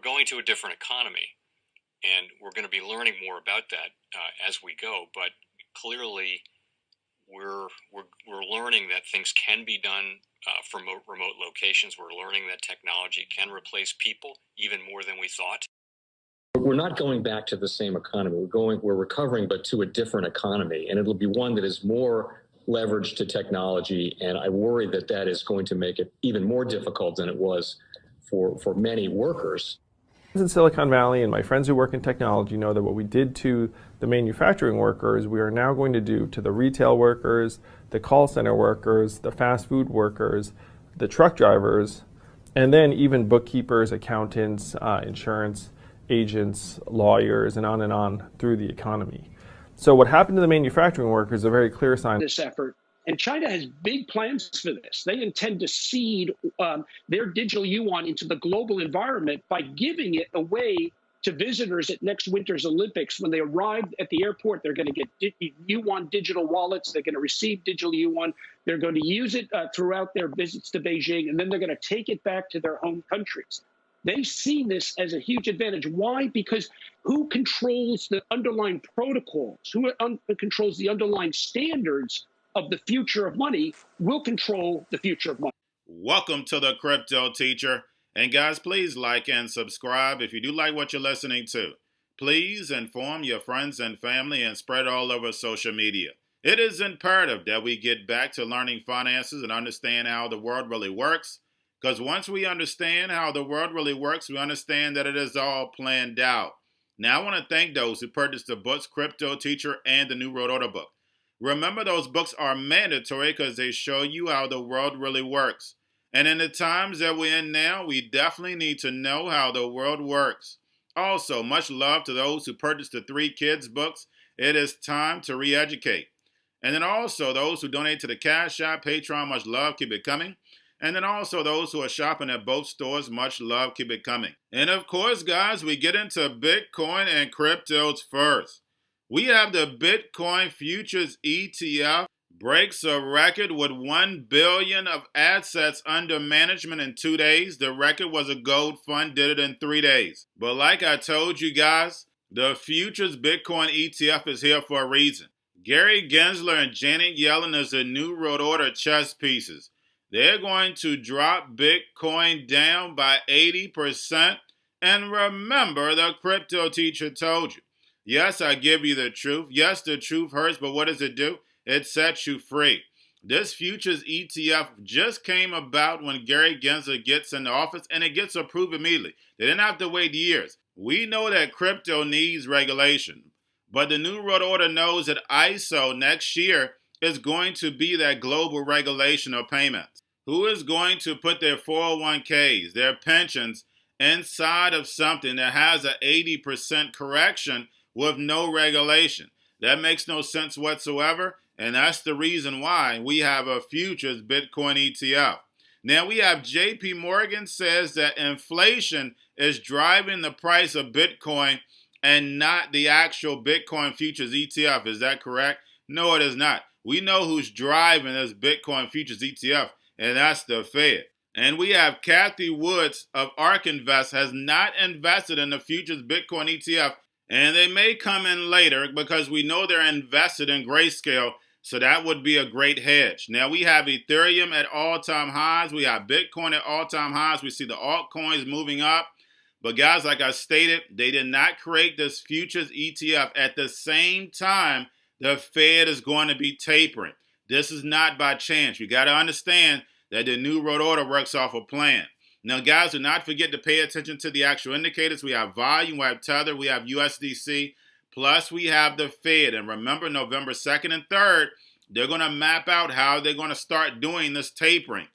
going to a different economy, and we're going to be learning more about that as we go. But clearly, we're learning that things can be done from remote locations. We're learning that technology can replace people even more than we thought. We're not going back to the same economy. We're recovering, but to a different economy, and it'll be one that is more leveraged to technology. And I worry that that is going to make it even more difficult than it was for many workers. In Silicon Valley, and my friends who work in technology know that what we did to the manufacturing workers, we are now going to do to the retail workers, the call center workers, the fast food workers, the truck drivers, and then even bookkeepers, accountants, insurance agents, lawyers, and on through the economy. So what happened to the manufacturing workers is a very clear sign. This effort, and China has big plans for this. They intend to seed their digital yuan into the global environment by giving it away to visitors at next winter's Olympics. When they arrive at the airport, they're going to get yuan digital wallets. They're going to receive digital yuan. They're going to use it throughout their visits to Beijing, and then they're going to take it back to their home countries. They see this as a huge advantage. Why? Because who controls the underlying protocols, who controls the underlying standards of the future of money will control the future of money. Welcome to the Crypto Teacher. And guys, please like and subscribe if you do like what you're listening to. Please inform your friends and family and spread all over social media. It is imperative that we get back to learning finances and understand how the world really works. Because once we understand how the world really works, we understand that it is all planned out. Now, I want to thank those who purchased the books Crypto Teacher and the New World Order book. Remember, those books are mandatory because they show you how the world really works. And in the times that we're in now, we definitely need to know how the world works. Also, much love to those who purchased the 3 Kids books. It is time to re-educate. And then also those who donate to the Cash App, Patreon, much love, keep it coming. And then also those who are shopping at both stores, much love, keep it coming. And of course, guys, we get into Bitcoin and cryptos first. We have the Bitcoin Futures ETF breaks a record with 1 billion of assets under management in 2 days. The record was a gold fund, did it in 3 days. But like I told you guys, the Futures Bitcoin ETF is here for a reason. Gary Gensler and Janet Yellen is the New World Order chess pieces. They're going to drop Bitcoin down by 80%. And remember, the Crypto Teacher told you. Yes, I give you the truth. Yes, the truth hurts, but what does it do? It sets you free. This Futures ETF just came about when Gary Gensler gets into office, and it gets approved immediately. They didn't have to wait years. We know that crypto needs regulation, but the New World Order knows that ISO next year is going to be that global regulation of payments. Who is going to put their 401ks, their pensions, inside of something that has an 80% correction with no regulation? That makes no sense whatsoever, and that's the reason why we have a Futures Bitcoin ETF. Now we have JP Morgan says that inflation is driving the price of Bitcoin and not the actual Bitcoin Futures ETF. Is that correct? No, it is not. We know who's driving this Bitcoin Futures ETF, and that's the Fed. And we have Kathy Woods of ARK Invest has not invested in the Futures Bitcoin ETF, and they may come in later because we know they're invested in Grayscale, so that would be a great hedge. Now we have Ethereum at all-time highs. We have Bitcoin at all-time highs. We see the altcoins moving up. But guys, like I stated, they did not create this Futures ETF at the same time the Fed is going to be tapering. This is not by chance. You got to understand that the New World Order works off a plan. Now, guys, do not forget to pay attention to the actual indicators. We have volume, we have Tether, we have USDC, plus we have the Fed. And remember, November 2nd and 3rd, they're going to map out how they're going to start doing this tapering.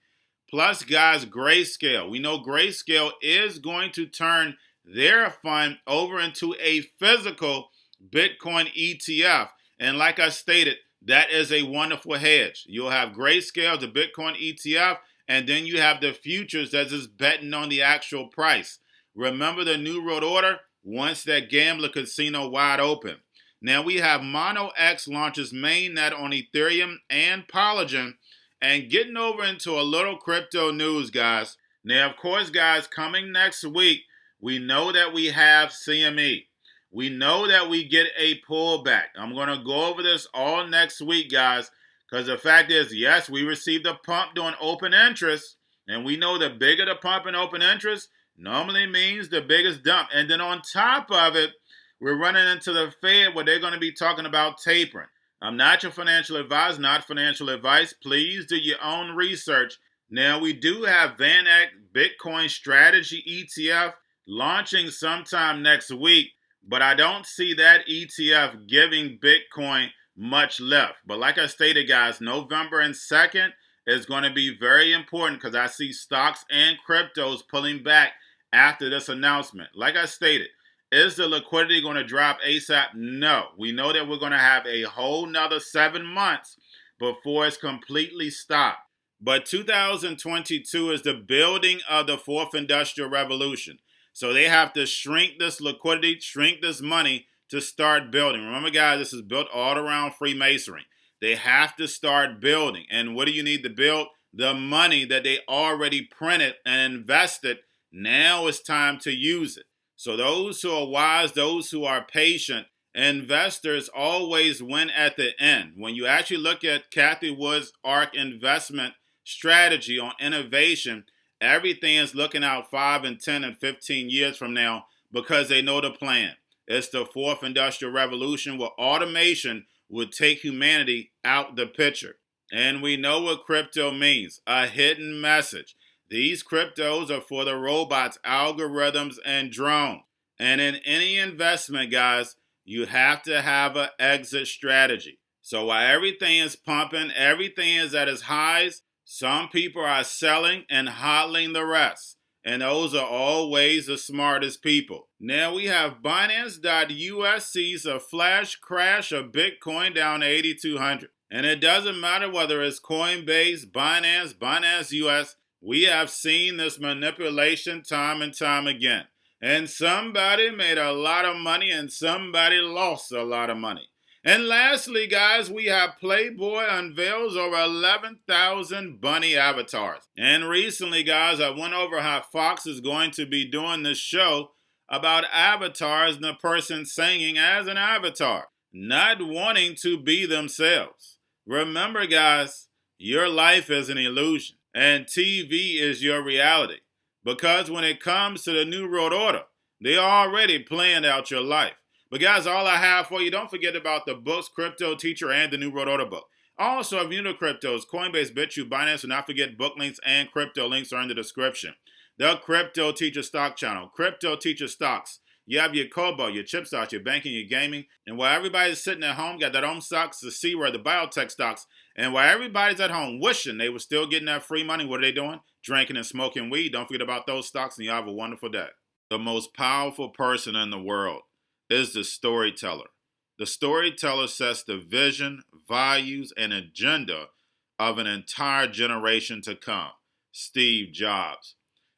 Plus, guys, Grayscale. We know Grayscale is going to turn their fund over into a physical Bitcoin ETF. And like I stated, that is a wonderful hedge. You'll have Grayscale, the Bitcoin ETF, and then you have the futures that's just betting on the actual price. Remember, the New World Order wants that gambler casino wide open. Now we have MonoX launches mainnet on Ethereum and Polygon. And getting over into a little crypto news, guys. Now, of course, guys, coming next week, We know that we have CME. We know that we get a pullback. I'm going to go over this all next week, guys, because the fact is, yes, we received a pump during open interest, and we know the bigger the pump in open interest normally means the biggest dump. And then on top of it, we're running into the Fed where they're going to be talking about tapering. I'm not your financial advisor, not financial advice. Please do your own research. Now, we do have VanEck Bitcoin Strategy ETF launching sometime next week, but I don't see that ETF giving Bitcoin much left. But like I stated, guys, November 2nd is going to be very important because I see stocks and cryptos pulling back after this announcement. Like I stated, is the liquidity going to drop ASAP? No. We know that we're going to have a whole nother 7 months before it's completely stopped. But 2022 is the building of the fourth industrial revolution. So they have to shrink this liquidity, shrink this money to start building. Remember, guys, this is built all around Freemasonry. They have to start building. And what do you need to build? The money that they already printed and invested. Now it's time to use it. So those who are wise, those who are patient, investors always win at the end. When you actually look at Cathie Wood's ARK investment strategy on innovation, everything is looking out 5 and 10 and 15 years from now because they know the plan. It's the fourth industrial revolution where automation would take humanity out the picture. And we know what crypto means, a hidden message. These cryptos are for the robots, algorithms, and drones. And in any investment, guys, you have to have an exit strategy. So while everything is pumping, everything is at its highs, some people are selling and hodling the rest. And those are always the smartest people. Now we have Binance.U.S. sees a flash crash of Bitcoin down to 8,200. And it doesn't matter whether it's Coinbase, Binance, Binance.U.S. We have seen this manipulation time and time again. And somebody made a lot of money and somebody lost a lot of money. And lastly, guys, we have Playboy unveils over 11,000 bunny avatars. And recently, guys, I went over how Fox is going to be doing this show about avatars and the person singing as an avatar, not wanting to be themselves. Remember, guys, your life is an illusion and TV is your reality. Because when it comes to the New World Order, they're already planned out your life. But guys, all I have for you, don't forget about the books, Cryptoteacher and the New World Order book. Also, if you're new to cryptos, Coinbase, Bitrue, Binance, do not forget book links and crypto links are in the description. The Cryptoteacher stock channel, Cryptoteacher stocks. You have your Kobo, your chip stocks, your banking, your gaming. And while everybody's sitting at home, got their own stocks, the C-word, the biotech stocks. And while everybody's at home wishing they were still getting that free money, what are they doing? Drinking and smoking weed. Don't forget about those stocks and you have a wonderful day. The most powerful person in the world is the storyteller. The storyteller sets the vision, values, and agenda of an entire generation to come. Steve Jobs.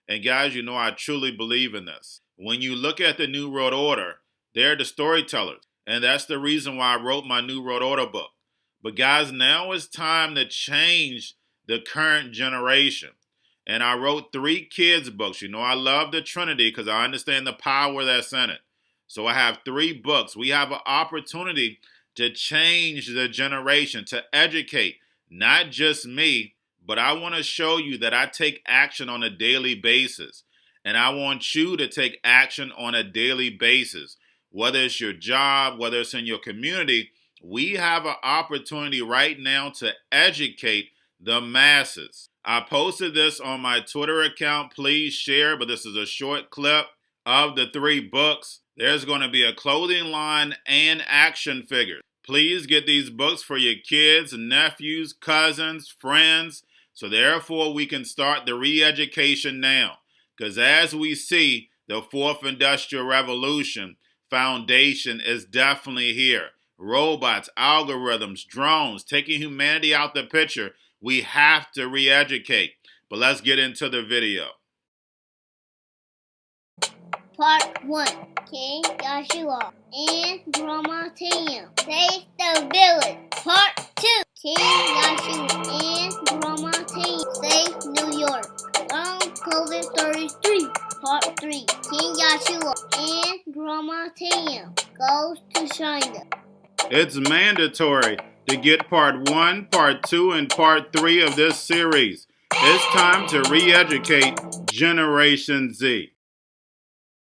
And guys, you know I truly believe in this. When you look at the New World Order, they're the storytellers. And that's the reason why I wrote my New World Order book. But guys, now it's time to change the current generation. And I wrote 3 kids books. You know I love the Trinity because I understand the power that's in it. So I have 3 books. We have an opportunity to change the generation, to educate, not just me, but I want to show you that I take action on a daily basis. And I want you to take action on a daily basis. Whether it's your job, whether it's in your community, we have an opportunity right now to educate the masses. I posted this on my Twitter account. Please share, but this is a short clip of the 3 books. There's going to be a clothing line and action figures. Please get these books for your kids, nephews, cousins, friends, so therefore we can start the re-education now. Because as we see, the fourth industrial revolution foundation is definitely here. Robots, algorithms, drones, taking humanity out the picture. We have to re-educate. But let's get into the video. Part 1. King Joshua and Drama Team save the village. Part 2. King Joshua and Drama Team save New York from COVID 33, Part 3. King Joshua and Grandma Tam goes to China. It's mandatory to get Part 1, Part 2, and Part 3 of this series. It's time to re-educate Generation Z.